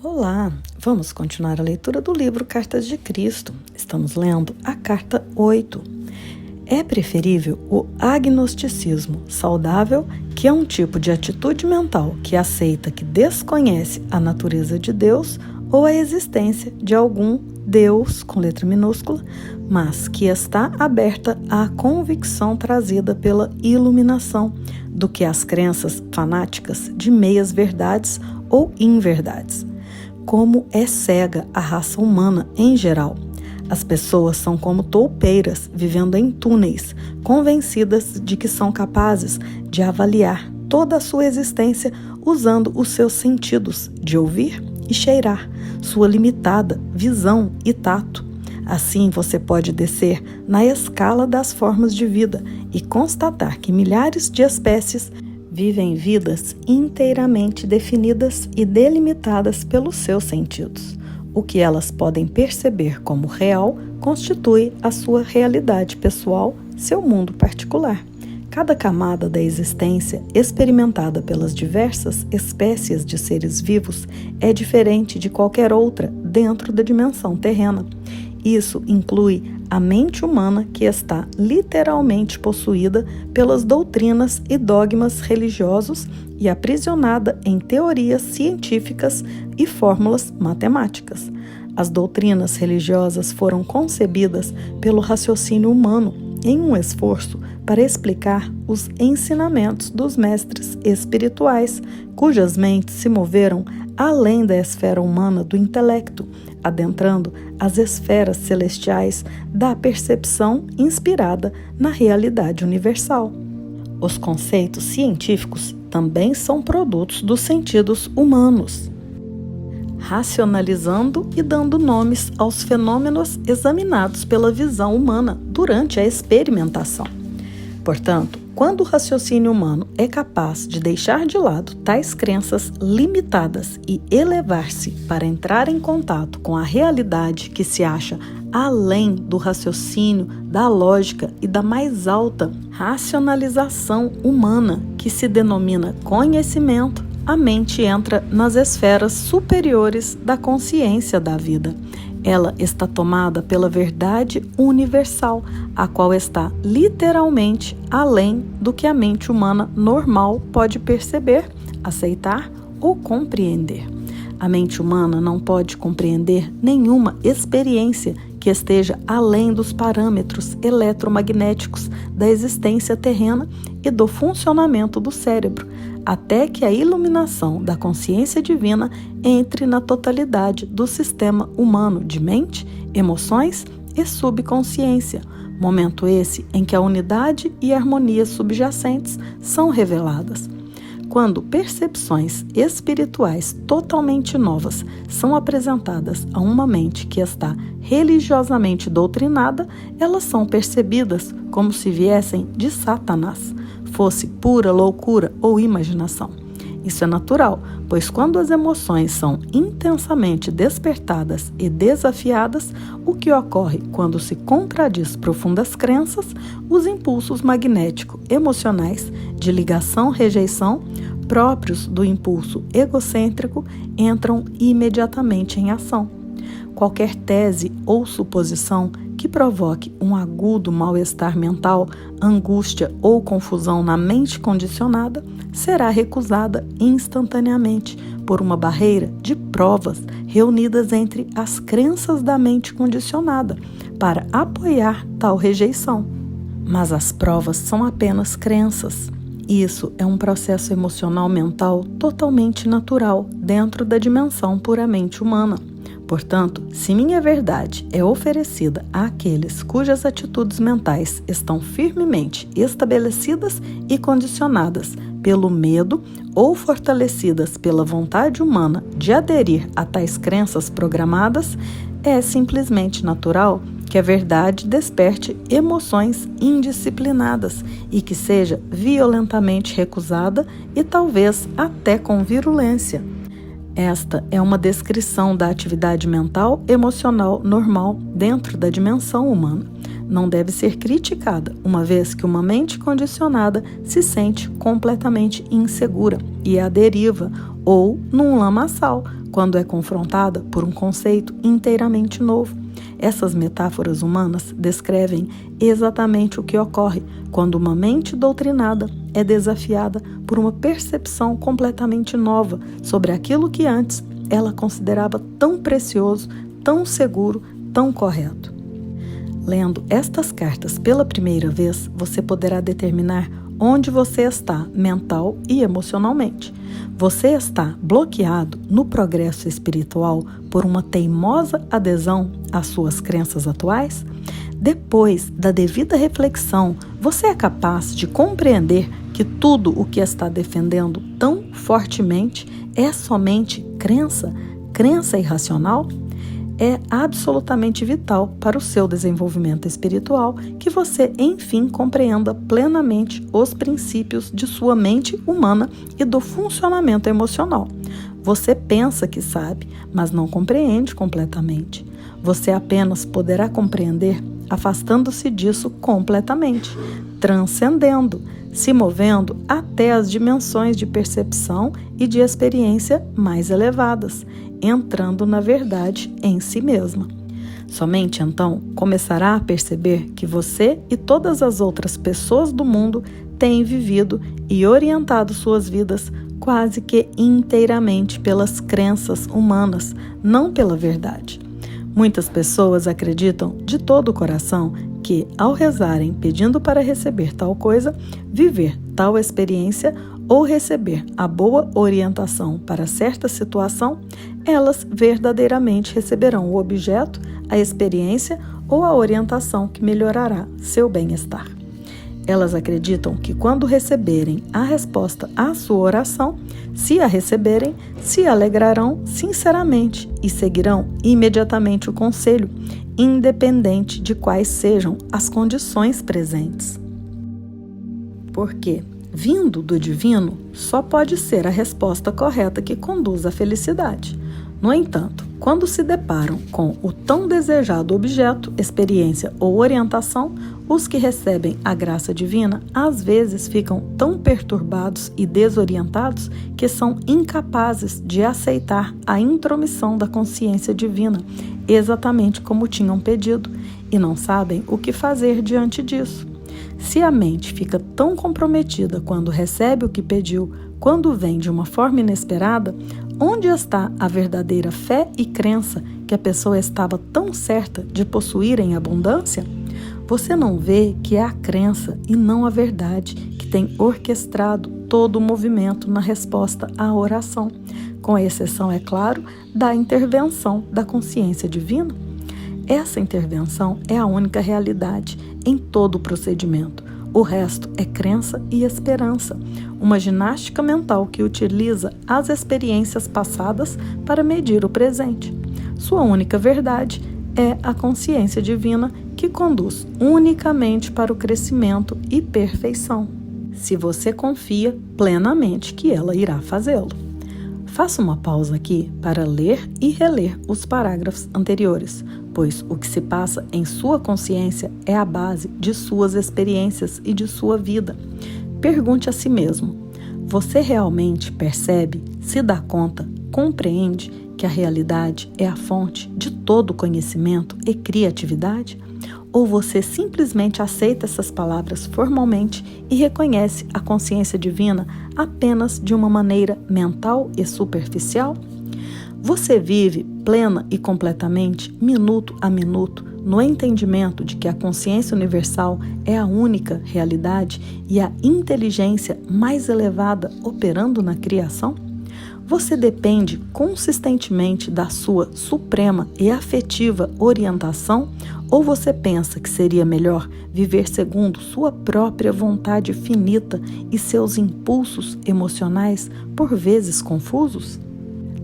Olá, vamos continuar a leitura do livro Cartas de Cristo. Estamos lendo a carta 8. É preferível o agnosticismo saudável, que é um tipo de atitude mental que aceita que desconhece a natureza de Deus ou a existência de algum Deus, com letra minúscula, mas que está aberta à convicção trazida pela iluminação, do que as crenças fanáticas de meias verdades ou inverdades. Como é cega a raça humana em geral. As pessoas são como toupeiras, vivendo em túneis, convencidas de que são capazes de avaliar toda a sua existência usando os seus sentidos de ouvir e cheirar, sua limitada visão e tato. Assim, você pode descer na escala das formas de vida e constatar que milhares de espécies vivem vidas inteiramente definidas e delimitadas pelos seus sentidos. O que elas podem perceber como real constitui a sua realidade pessoal, seu mundo particular. Cada camada da existência experimentada pelas diversas espécies de seres vivos é diferente de qualquer outra dentro da dimensão terrena. Isso inclui a mente humana, que está literalmente possuída pelas doutrinas e dogmas religiosos e aprisionada em teorias científicas e fórmulas matemáticas. As doutrinas religiosas foram concebidas pelo raciocínio humano em um esforço para explicar os ensinamentos dos mestres espirituais, cujas mentes se moveram além da esfera humana do intelecto, adentrando as esferas celestiais da percepção inspirada na realidade universal. Os conceitos científicos também são produtos dos sentidos humanos, racionalizando e dando nomes aos fenômenos examinados pela visão humana durante a experimentação. Portanto, quando o raciocínio humano é capaz de deixar de lado tais crenças limitadas e elevar-se para entrar em contato com a realidade que se acha além do raciocínio, da lógica e da mais alta racionalização humana, que se denomina conhecimento, a mente entra nas esferas superiores da consciência da vida. Ela está tomada pela verdade universal, a qual está literalmente além do que a mente humana normal pode perceber, aceitar ou compreender. A mente humana não pode compreender nenhuma experiência que esteja além dos parâmetros eletromagnéticos da existência terrena e do funcionamento do cérebro, até que a iluminação da consciência divina entre na totalidade do sistema humano de mente, emoções e subconsciência, momento esse em que a unidade e harmonia subjacentes são reveladas. Quando percepções espirituais totalmente novas são apresentadas a uma mente que está religiosamente doutrinada, elas são percebidas como se viessem de Satanás, fosse pura loucura ou imaginação. Isso é natural, pois quando as emoções são intensamente despertadas e desafiadas, o que ocorre quando se contradiz profundas crenças, os impulsos magnético-emocionais de ligação-rejeição, próprios do impulso egocêntrico, entram imediatamente em ação. Qualquer tese ou suposição que provoque um agudo mal-estar mental, angústia ou confusão na mente condicionada será recusada instantaneamente por uma barreira de provas reunidas entre as crenças da mente condicionada para apoiar tal rejeição. Mas as provas são apenas crenças. Isso é um processo emocional mental totalmente natural dentro da dimensão puramente humana. Portanto, se minha verdade é oferecida àqueles cujas atitudes mentais estão firmemente estabelecidas e condicionadas pelo medo ou fortalecidas pela vontade humana de aderir a tais crenças programadas, é simplesmente natural que a verdade desperte emoções indisciplinadas e que seja violentamente recusada e talvez até com virulência. Esta é uma descrição da atividade mental emocional normal dentro da dimensão humana. não deve ser criticada, uma vez que uma mente condicionada se sente completamente insegura e à deriva ou num lamaçal quando é confrontada por um conceito inteiramente novo. Essas metáforas humanas descrevem exatamente o que ocorre quando uma mente doutrinada é desafiada por uma percepção completamente nova sobre aquilo que antes ela considerava tão precioso, tão seguro, tão correto. Lendo estas cartas pela primeira vez, você poderá determinar onde você está mental e emocionalmente. Você está bloqueado no progresso espiritual por uma teimosa adesão às suas crenças atuais? Depois da devida reflexão, você é capaz de compreender que tudo o que está defendendo tão fortemente é somente crença irracional? É absolutamente vital para o seu desenvolvimento espiritual que você, enfim, compreenda plenamente os princípios de sua mente humana e do funcionamento emocional. Você pensa que sabe, mas não compreende completamente. Você apenas poderá compreender afastando-se disso completamente, transcendendo, se movendo até as dimensões de percepção e de experiência mais elevadas, entrando na verdade em si mesma. Somente então começará a perceber que você e todas as outras pessoas do mundo têm vivido e orientado suas vidas quase que inteiramente pelas crenças humanas, não pela verdade. Muitas pessoas acreditam de todo o coração que, ao rezarem pedindo para receber tal coisa, viver tal experiência ou receber a boa orientação para certa situação, elas verdadeiramente receberão o objeto, a experiência ou a orientação que melhorará seu bem-estar. Elas acreditam que quando receberem a resposta à sua oração, se a receberem, se alegrarão sinceramente e seguirão imediatamente o conselho, independente de quais sejam as condições presentes. Porque, vindo do divino, só pode ser a resposta correta que conduz à felicidade. No entanto, quando se deparam com o tão desejado objeto, experiência ou orientação, os que recebem a graça divina às vezes ficam tão perturbados e desorientados que são incapazes de aceitar a intromissão da consciência divina, exatamente como tinham pedido, e não sabem o que fazer diante disso. Se a mente fica tão comprometida quando recebe o que pediu, quando vem de uma forma inesperada, onde está a verdadeira fé e crença que a pessoa estava tão certa de possuir em abundância? Você não vê que é a crença e não a verdade que tem orquestrado todo o movimento na resposta à oração, com exceção, é claro, da intervenção da consciência divina? Essa intervenção é a única realidade em todo o procedimento. O resto é crença e esperança, uma ginástica mental que utiliza as experiências passadas para medir o presente. Sua única verdade é a consciência divina que conduz unicamente para o crescimento e perfeição, se você confia plenamente que ela irá fazê-lo. Faça uma pausa aqui para ler e reler os parágrafos anteriores, pois o que se passa em sua consciência é a base de suas experiências e de sua vida. Pergunte a si mesmo: você realmente percebe, se dá conta, compreende que a realidade é a fonte de todo conhecimento e criatividade? Ou você simplesmente aceita essas palavras formalmente e reconhece a consciência divina apenas de uma maneira mental e superficial? Você vive plena e completamente, minuto a minuto, no entendimento de que a consciência universal é a única realidade e a inteligência mais elevada operando na criação? Você depende consistentemente da sua suprema e afetiva orientação, ou você pensa que seria melhor viver segundo sua própria vontade finita e seus impulsos emocionais por vezes confusos?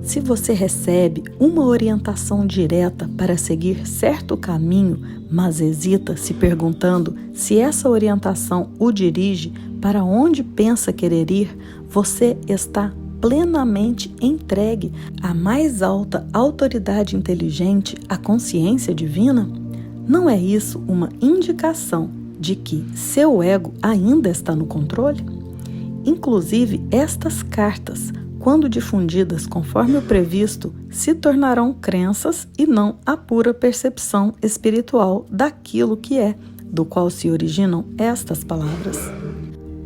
Se você recebe uma orientação direta para seguir certo caminho, mas hesita se perguntando se essa orientação o dirige para onde pensa querer ir, você está plenamente entregue à mais alta autoridade inteligente, a consciência divina? Não é isso uma indicação de que seu ego ainda está no controle? Inclusive, estas cartas, quando difundidas conforme o previsto, se tornarão crenças e não a pura percepção espiritual daquilo que é, do qual se originam estas palavras.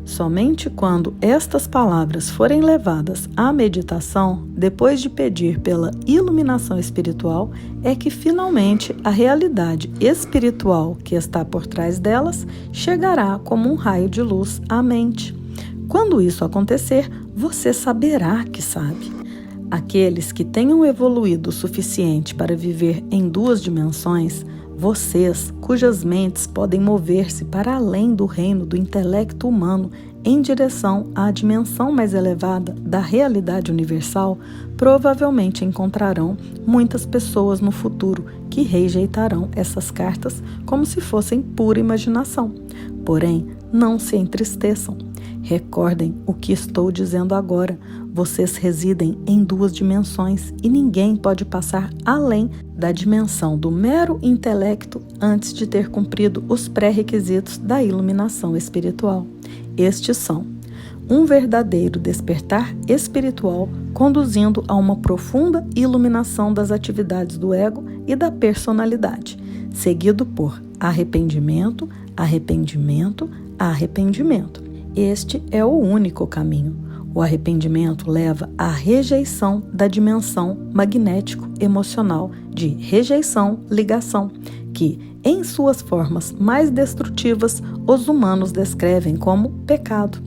Somente quando estas palavras forem levadas à meditação, depois de pedir pela iluminação espiritual, é que finalmente a realidade espiritual que está por trás delas chegará como um raio de luz à mente. Quando isso acontecer, você saberá que sabe. Aqueles que tenham evoluído o suficiente para viver em 2 dimensões, vocês, cujas mentes podem mover-se para além do reino do intelecto humano em direção à dimensão mais elevada da realidade universal, provavelmente encontrarão muitas pessoas no futuro que rejeitarão essas cartas como se fossem pura imaginação. Porém, não se entristeçam. Recordem o que estou dizendo agora. Vocês residem em 2 dimensões e ninguém pode passar além da dimensão do mero intelecto antes de ter cumprido os pré-requisitos da iluminação espiritual. Estes são: um verdadeiro despertar espiritual conduzindo a uma profunda iluminação das atividades do ego e da personalidade, seguido por arrependimento, arrependimento, arrependimento. Este é o único caminho. O arrependimento leva à rejeição da dimensão magnético-emocional de rejeição-ligação, que, em suas formas mais destrutivas, os humanos descrevem como pecado.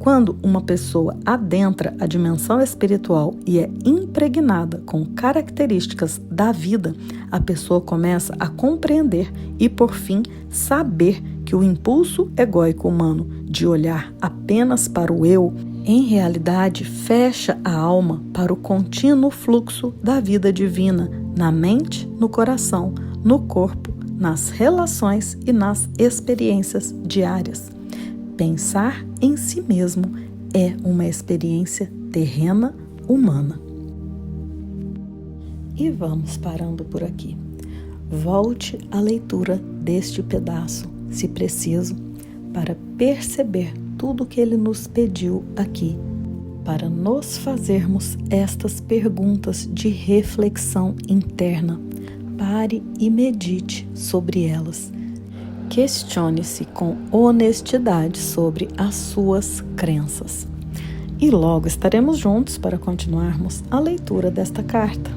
Quando uma pessoa adentra a dimensão espiritual e é impregnada com características da vida, a pessoa começa a compreender e, por fim, saber que o impulso egóico humano de olhar apenas para o eu, em realidade, fecha a alma para o contínuo fluxo da vida divina na mente, no coração, no corpo, nas relações e nas experiências diárias. Pensar em si mesmo é uma experiência terrena humana. E vamos parando por aqui. Volte à leitura deste pedaço, se preciso, para perceber tudo que ele nos pediu aqui, para nos fazermos estas perguntas de reflexão interna. Pare e medite sobre elas. Questione-se com honestidade sobre as suas crenças. E logo estaremos juntos para continuarmos a leitura desta carta.